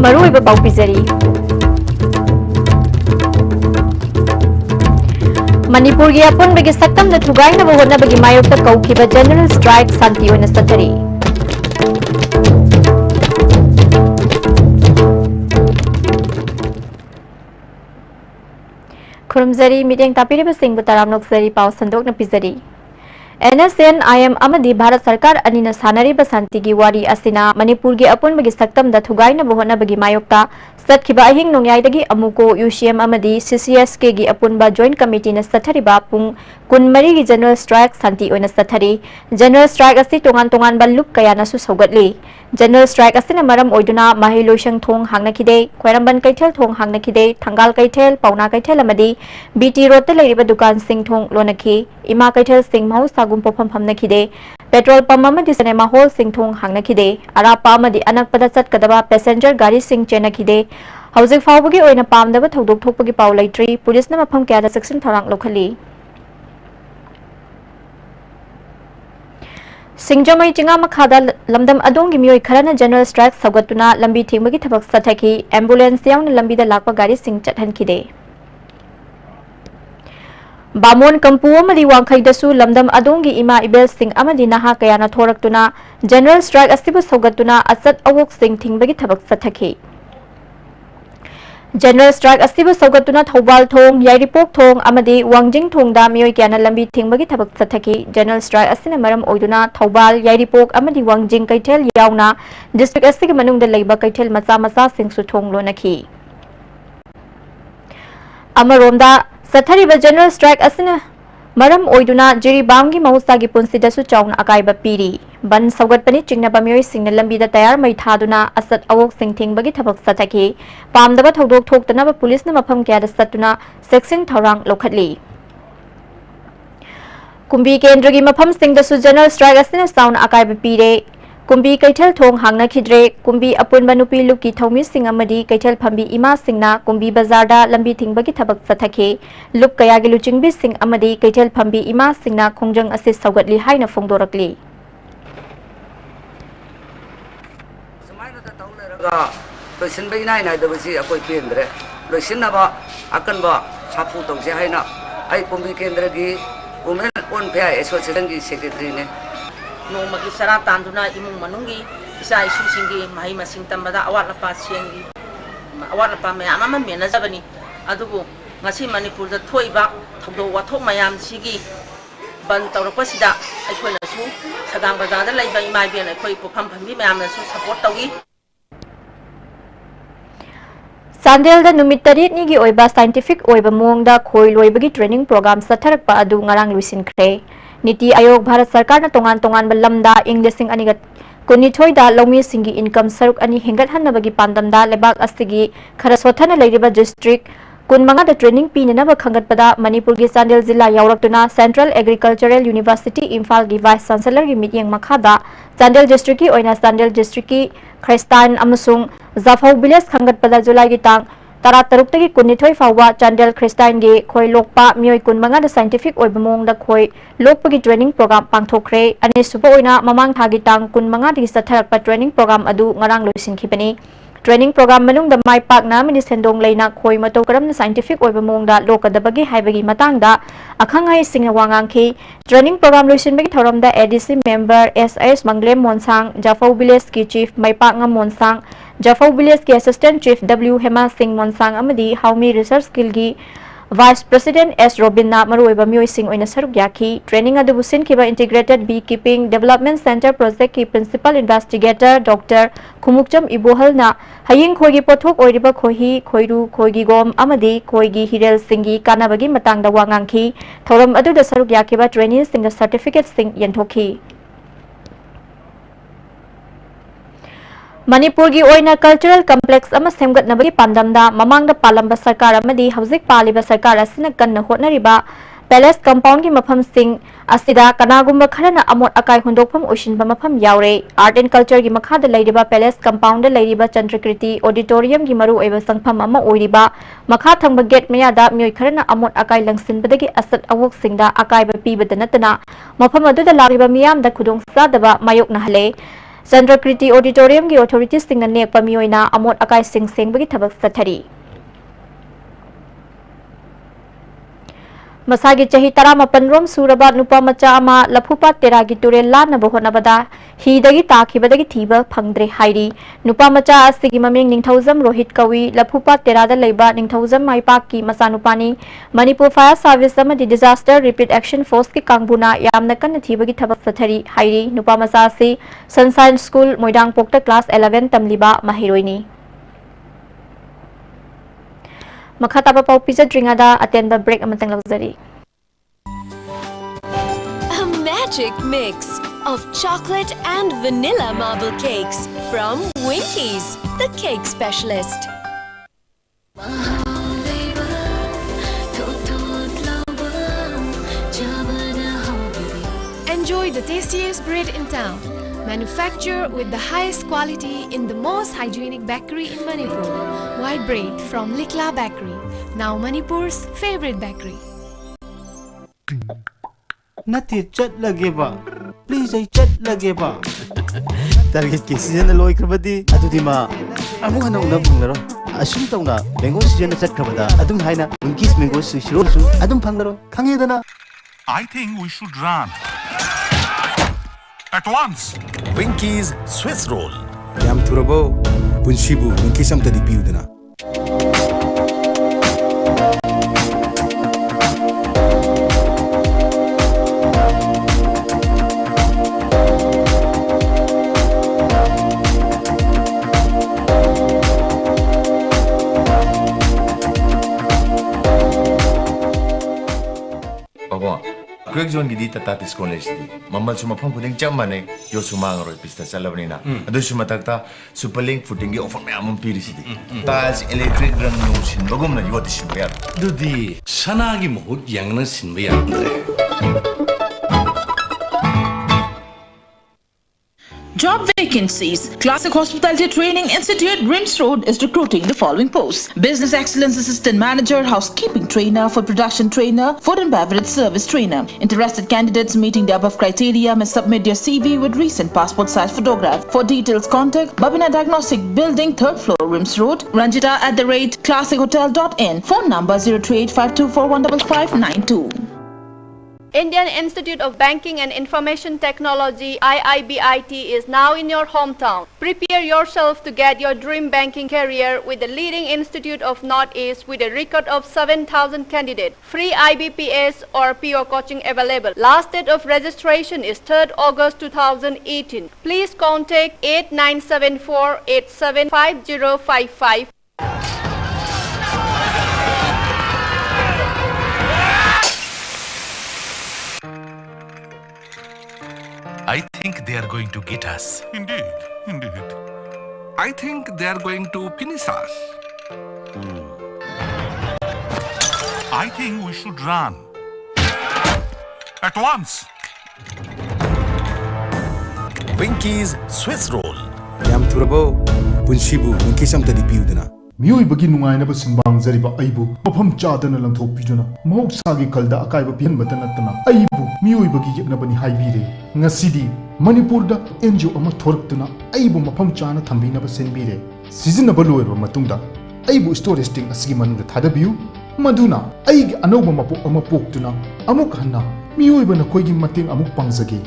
मरुइबा पाउ पिजरी मणिपुर की अपुनबगी सक्तम थुगाइनब होटनबगी मायोक्ता कौखिबा general strike शांति ओइना सथरी खुरमजरी मिटेंग तापिरिबा सिंह तराम नोक्सरी पाउ संदोकना पिजरी NSN IM अमदी भारत सरकार अनिना सानरिबा शांति की वारी असिना मणिपुर की अपुनबगी सक्तम थुगाइनब होटनबगी मायोक्ता सत्खिबा अहिंग नोंयाइदगी अमुको UCM अमदी CCSK की अपुनबा जॉइंट कमिटी न सथरिबा पुंग कुनमरी की जनरल स्ट्राइक शांति ओइना सथरी जनरल स्ट्राइक असि तोंगान तोंगान बल्लुप कयानासु सौगतली जनरल स्ट्राइक असि मरम ओइदुना माहिलोइसंग थोंग हांगनाखिदे खोयरंबन कैथेल थोंग हांगनाखिदे थंगाल कैथेल पौना कैथेल अमदी BT रोड ते लेरिबा दुकान सिंह थोंग लोनखी इमा कैथेल सिंह महौसागुम पोफम फमनखिदे पेट्रोल पंप अमदी सिनेमा हॉल सिंह थोंग हांगनाखिदे अरापा अमदी अनकपदा चटकदबा पैसेंजर गाड़ी सिंह चेनखिदे हौजिक फाउबगी ओइना पामदबा थौदोक थोकपगी पाउ लैट्री पुलिसना मफम क्यादा सेक्शन थरांग लौखली सिंगजमई चिंगा मखादा लमदम अदोंगी मियोय खरना जनरल स्ट्राइक सौगतुना लंबी थिंगबगी थबक सथखी एम्बुलेंस याउन लंबीदा लाकपा गाड़ी सिंह चटहनखिदे बामोन कंपू अमदी वांखैदसु लमदम अदोंगी इमा इबेल सिंह अमदी नहा कयाना थोरक्तुना जनरल स्ट्राइक असिबु सौगतुना अचत अवोक सिंह थिंगबगी थबक सथखी जनरल स्ट्राइक असिबु सौगतुना थौबाल थोंग याइरिपोक थोंग अमदी वांजिंग थोंगदा मियोय क्याना लंबी थिंगबगी थबक सथखी जनरल स्ट्राइक असिना मरम ओइदुना थौबाल याइरिपोक अमदी वांजिंग कैथेल याउना डिस्ट्रिक्ट असिगे मनुंगदा लेबा कैथेल मचा मचा सिंगसु थोंग लोनखी अमरोमदा सथरिबा जनरल स्ट्राइक असिना मरम ओइदुना जिरीबाम की महुसागी पुंसिदसु चाउना अकाइबा पीरी बन सौगतपनी चिंगनबा मियोय सिंगना लंबीदा तयार मै थादुना असत अवोक सिंह थिंगबगी थबक सथखी पामदबा थौदोक थोक्तनबा पुलिसना मफम क्यादा सत्तुना सेक्शन थौरांग लौखतली कुंबी केंद्र की मफम सिंगदसु जनरल स्ट्राइक असिना चाउना अकाइबा पीरे कुंबी कैथेल थोंग हांगनाखिद्रे कुंबी अपुनबा नुपी लुकी थौमी सिंह अमदी कैथेल फंबी इमा सिंगना कुंबी बाजारदा लंबी थिंगबगी थबक सथखे लुक कयागी लुचिंगबी सिंह अमदी कैथेल फंबी इमा सिंगना खोंजंग असिस सौगतली हाइना फोंदोरकली लोइसिनबई नाय नायदबसी अकोय केंद्र लोइसिनबा अकनबा साफु तौसे हाइना आई कुंबी केंद्र की वुमेन ओन फेयर एसोसिएशन की सेक्रेटरी ने नोमगी सरा तांदुना इमुंग मनुंगी इसा इशूसिंगी माही मसिंग तंबदा अवात लपा सेंगी अवात लपा मयाम अमा मेनजबनी अदुबु ngasi manipur da thoiba thobdo wathok mayam sigi ban tawrapasida aikoina su sadang bazar da laiba imai ben aikoi pofam phambi mayam na su support tawi Sandel da numit tarit ni gi oiba scientific oiba mong da khoi loibagi training program satharak pa adu ngarang luisin khre NITI Aayog Bharat सरकार ना तोंगान तोंगान बलमदा इंग लिसिंग अनिगत कुनिथोय दा लौमी सिंगी income सरुक अनि हिंगत हन्नबगी पांदमदा लेबाक अस्तिगी खरा सोथना लेरिबा district कुनमंगा दा training पीननबा खंगतपदा Manipur की चांदेल जिला यावरक्तुना सेंट्रल एग्रीकल्चरल यूनिवर्सिटी इम्फाल की वाइस चांसलर की मीटिंग मखादा चांदेल डिस्ट्रिक्ट की ओइना चांदेल डिस्ट्रिक्ट की ख्रिस्तान अमसुंग जाफौ विलेज खंगतपदा जुलाई की तांग तरा तरुक्तगी कुनिथोय फावा चांदेल ख्रिस्तान गे खोय लोकपा मियोय कुनमंगा दा साइंटिफिक ओइब मोंग दा खोय लोकपगी ट्रेनिंग प्रोग्राम पांथोखरे अने सुबो ओइना ममांग थागी तांग कुनमंगा दि सथरकपा ट्रेनिंग प्रोग्राम अदु ngarang लोइसिनखिबनी ट्रेनिंग प्रोग्राम मनुंग दा माइ पाकना मिनि सेंडोंग लेना खोय मतो करम साइंटिफिक ओइब मोंग दा लोकदबगी हाइबगी मतंग दा अखंगाई सिंग वांगांखि ट्रेनिंग प्रोग्राम लोइसिनबगी थौरम दा ADC member S S Manglem Monsang Japhou village की चीफ माइपाकंगा मोनसांग जाफौ विलेज के assistant chief W Hema Singh Monsang अमदी हाउमी रिसर्च स्किल की वाइस प्रेसिडेंट एस रोबिना मरुइबा मियोय सिंह ओइना सरुक याखी ट्रेनिंग अदुबु सिनखिबा integrated bee keeping development centre project की प्रिंसिपल इन्वेस्टिगेटर डॉक्टर खुमुकचम इबोहलना हयिंग खोगी पोथोक ओइरिबा खोही खोइरु खोगी गोम अमदी खोगी हिरेल सिंगी कानाबगी मतंगदा वांगांखी थौरम अदुदा सरुक याखिबा ट्रेनिंग सिंग सर्टिफिकेट सिंग यंथोखी मणिपुर की ओइना कल्चरल कम्प्लेक्स अमा सेमगतनबगी पांदमदा ममांगदा पालंबा सरकार अमदी हौजिक पालिबा सरकार असिना कन्ना होटनरिबा पैलेस कंपाउंड की मफम सिंग असिदा कनागुम्बा खरना अमोट अकाय हुंदोकफम ओइसिनबा मफम यावरे आर्ट एंड कल्चर की मखादा लैरिबा पैलेस कंपाउंड लैरिबा चंद्रकृति ऑडिटोरियम की मरु ओइबा संगफम अमा ओइरिबा मखा थंगबा गेट मयादा मियोय खरना अमोट अकाय लंगसिनबदगी असत अवोक सिंगदा अकायबा पीबदा नतना मफम अदुदा लारिबा मियामदा खुदोंग सादबा मायोकना हले Chandrakriti Auditorium gi authorities sing na nek pamioina amot akai sing bagi thabak sathari. Masagi chahi tara mapanrom suraba nupa macha ama lapupa teragi turel la na bohona bada hi dagi taki badagi thiba phangdre hairi nupa macha asigi maming ningthauzam rohit kawi lapupa terada leiba ningthauzam maipak ki masanupani Manipur Fire Service amadi Disaster Rapid Action Force ki kangbuna yamna kan thibagi thabak sathari hairi nupa macha si Sunshine School Moidang Pokta class 11 tamliba mahiroini Makhataba pau pizza dringada attend the break amatang luxury. A magic mix of chocolate and vanilla marble cakes from Winkies, the cake specialist. Enjoy the tastiest bread in town. Manufactured with the highest quality in the most hygienic bakery in Manipur. White bread from Likla Bakery, now Manipur's favorite bakery. Nati chat lage ba. Please ay chat lage ba. Target ki season na loy krabadi adudi ma amu hana una panglaro. Asum tauna mango season na chat krabada adum haina Winkies mango swiss roll su adum panglaro. Khangedana. I think we should run. At once. Winkies Swiss Roll. Yam turabo, Punshibu, Winkies am tadi piudana. Papa, Greg John gidi tatatis college di. Mamal suma pang puding jam mane yo suma ngaro pista salabni na. Ado suma takta superlink footing gi offer me amon pirisi di. Tas electric rang no sin bagum na yo disin bayar. Dudi sanagi mohut yang na sinbaya andre. Job vacancies. Classic Hospitality Training Institute, Rims Road is recruiting the following posts. Business Excellence Assistant Manager, Housekeeping Trainer, Food Production Trainer, Food and Beverage Service Trainer. Interested candidates meeting the above criteria may submit your CV with recent passport size photograph. For details, contact Babina Diagnostic Building, 3rd floor, Rims Road, ranjita@classichotel.in. Phone number 03852415592. Indian Institute of Banking and Information Technology IIBIT is now in your hometown. Prepare yourself to get your dream banking career with the leading institute of Northeast with a record of 7,000 candidates. Free IBPS or PO coaching available. Last date of registration is 3rd August 2018. Please contact 8974875055. I think they are going to get us. Indeed, indeed. I think they are going to finish us. I think we should run. At once. Winkies Swiss Roll. Yam turabo, Punshibu, Winkies am tadi piudana. Miyoi nungainaba simbang zariba aibu mafam chadana lanthokpiduna mahouksagi kalda akaiba pihanbata nattana aibu miyoi yeknabani haibire ngasidi Manipurda NGO ama thoraktuna aibu mafam chana thambinaba senbire sizinaba loirba matungda aibu storage tank asigi manungda thadabiu maduna aigi anauba mapok ama poktuna amuk hanna miyoi nakoigi mateng amuk pangzage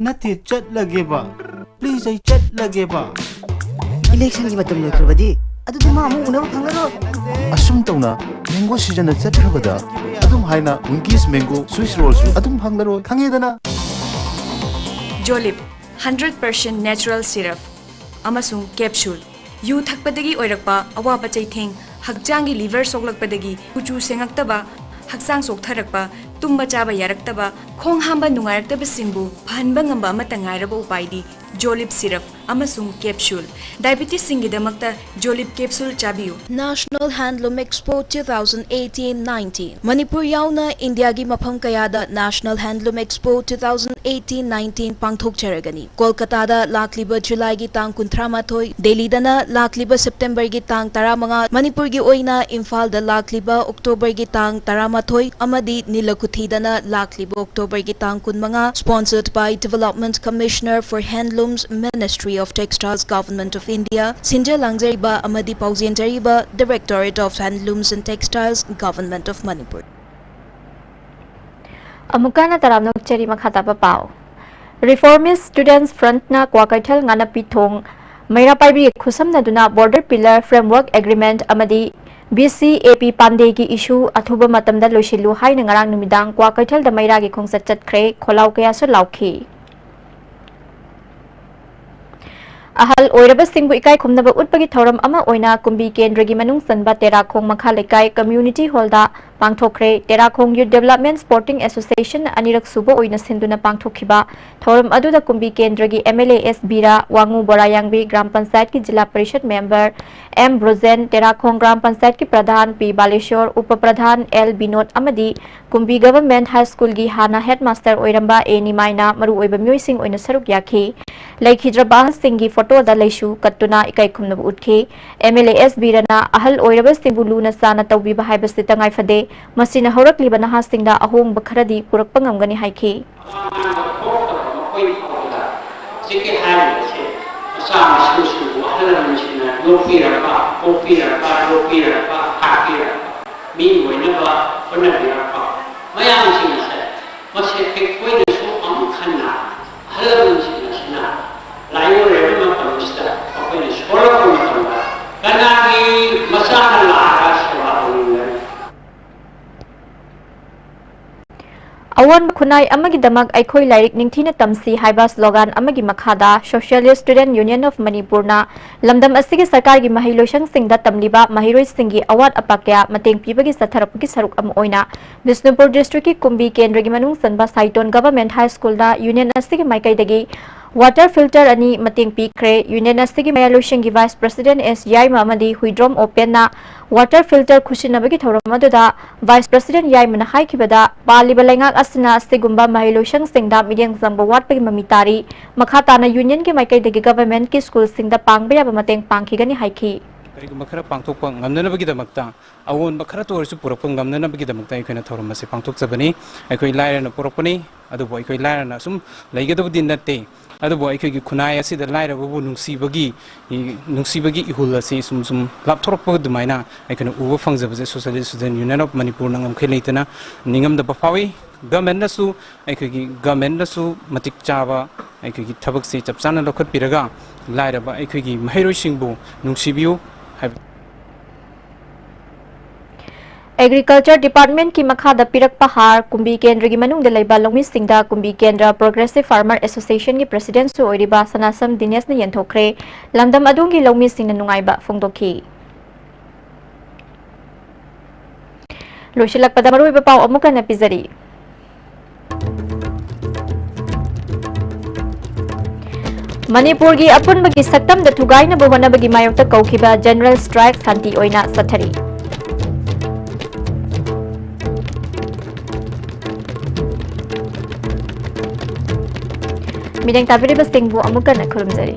Nati chat lage ba. Please ay chat lage ba. Election ki matam loy krabadi adudi ma amu una panglaro. Asum tauna mango season na chat krabada adum haina Winkies mango swiss roll su adum panglaro. Khangedana. Jolip 100% natural syrup amasung capsule yu thakpadagi oirakpa awaba chaitheng hakjangi liver soklakpadagi kuchu sengaktaba haksang soktharakpa tumba chaba yaraktaba khong hamba nungaraktaba singbu phanba ngamba amata ngairaba upaidi Jolib syrup amasung capsule. Diabetes singidamagta Jolib capsule chabiyu. National Handloom Expo 2018-19 Manipur yauna India gi mafam kayada National Handloom Expo 2018-19 pangthokcharagani. Kolkata da lakliba July gi tang 13, Delhi dana lakliba September gi tang 15, Manipur gi oina Imphal da lakliba October gi tang 13 amadi Nilakuthi dana lakliba October gi tang 15, sponsored by Development Commissioner for Handlooms, Ministry of Textiles, Government of India, Sinja Langzariba Amadi Pauzianjariba, Directorate of Handlooms and Textiles, Government of Manipur. Amukana taramnok cheri makhata papao. Reformist Students Front na Kwakaithal ngana pithong Maira Paibi Khusamna duna Border Pillar Framework Agreement amadi BCAP Pande ki issue athuba matamda loisilu haina ngarang numidang Kwakaithal da Maira gi khongsat chatkre kholau kaya so laukhi. Ahal oiraba singbu ikai khumnaba utpagi thoram ama oina kumbi kendragi manung sanba terakhong makha lekai community hall da pangthokre terakhong youth development sporting association anirak subo oina sinduna pangthokhiba thoram aduda kumbi kendragi MLAS Bira Wangu Borayangbi gram panchayat ki jila parishad member M Brozen terakhong gram panchayat ki pradhan P Baleshwar upa pradhan L Binod amadi kumbi government high school gi hana headmaster oiramba A Nimaina maru oiba myoising oina saruk yakhi Laikhidra bahas singi photo da leishu katuna ikai khumna utke MLAS Birana ahal oiraba singulu na sana tawbiba haibasi tangai fade masina horakliba naha singda ahong bakharadi purakpa ngamgani haiki Awan kunai amagi damak aikoi lairik ningthina tamsi haiba slogan amagi makhada Socialist Student Union of Manipur na lamdam asigi sarkar gi mahiloshang singda tamliba mahiroi singi awat apakya mateng pibagi satharapki saruk am oina Bisnupur district ki kumbi kendra gi manung sanba Saiton Government High School da union asigi maikai dagi water filter ani mating pikre union asigi mayalosing gi Vice President S Yaima amadi huidrom open na water filter khusinabagi thoramadda Vice President Yaima na haikibada baliba laingak asina astigumba mahiloshang singda mediang zamba watpagi mamitari makhata na union ki maikai dagi government ki school singda pangbaya mateng pangkhigani haiki Karigumba khara pangthokpa ngamnanabagidamagta awonba khara torsu purakpa ngamnanabagidamagta aikoina thoramase pangthokjabani aikoi lairana purakpani adubo aikoi lairana sum laigadabudi natte adubo aikoi gi khunai asida lairababu nungsibagi ihul asi sum lapthorpa dumaina aikoina uba fangjabase Socialist Student Union of Manipur nangam kheleitana ningamda bafawi government nasu aikoi gi government nasu matik chaba aikoi gi thabak se chapchana lokhat piraga lairaba aikoi gi mahairoi singbu nungsibiu Agriculture Department ki makhada pirak pahar kumbi kendra gi manung de laiba longmi singda kumbi kendra Progressive Farmer Association gi president su oiriba Sanasam Dinesh na yenthokre lamdam adungi longmi singna nungaiba phongdokhi loshilak pada maruiba pau amuka na pizari Manipur gi apun bagi saktam da thugai na bohona bagi mayokta kaukiba General Strike Santi oina sathari Midang tabiri basting bu amukan na kurumzari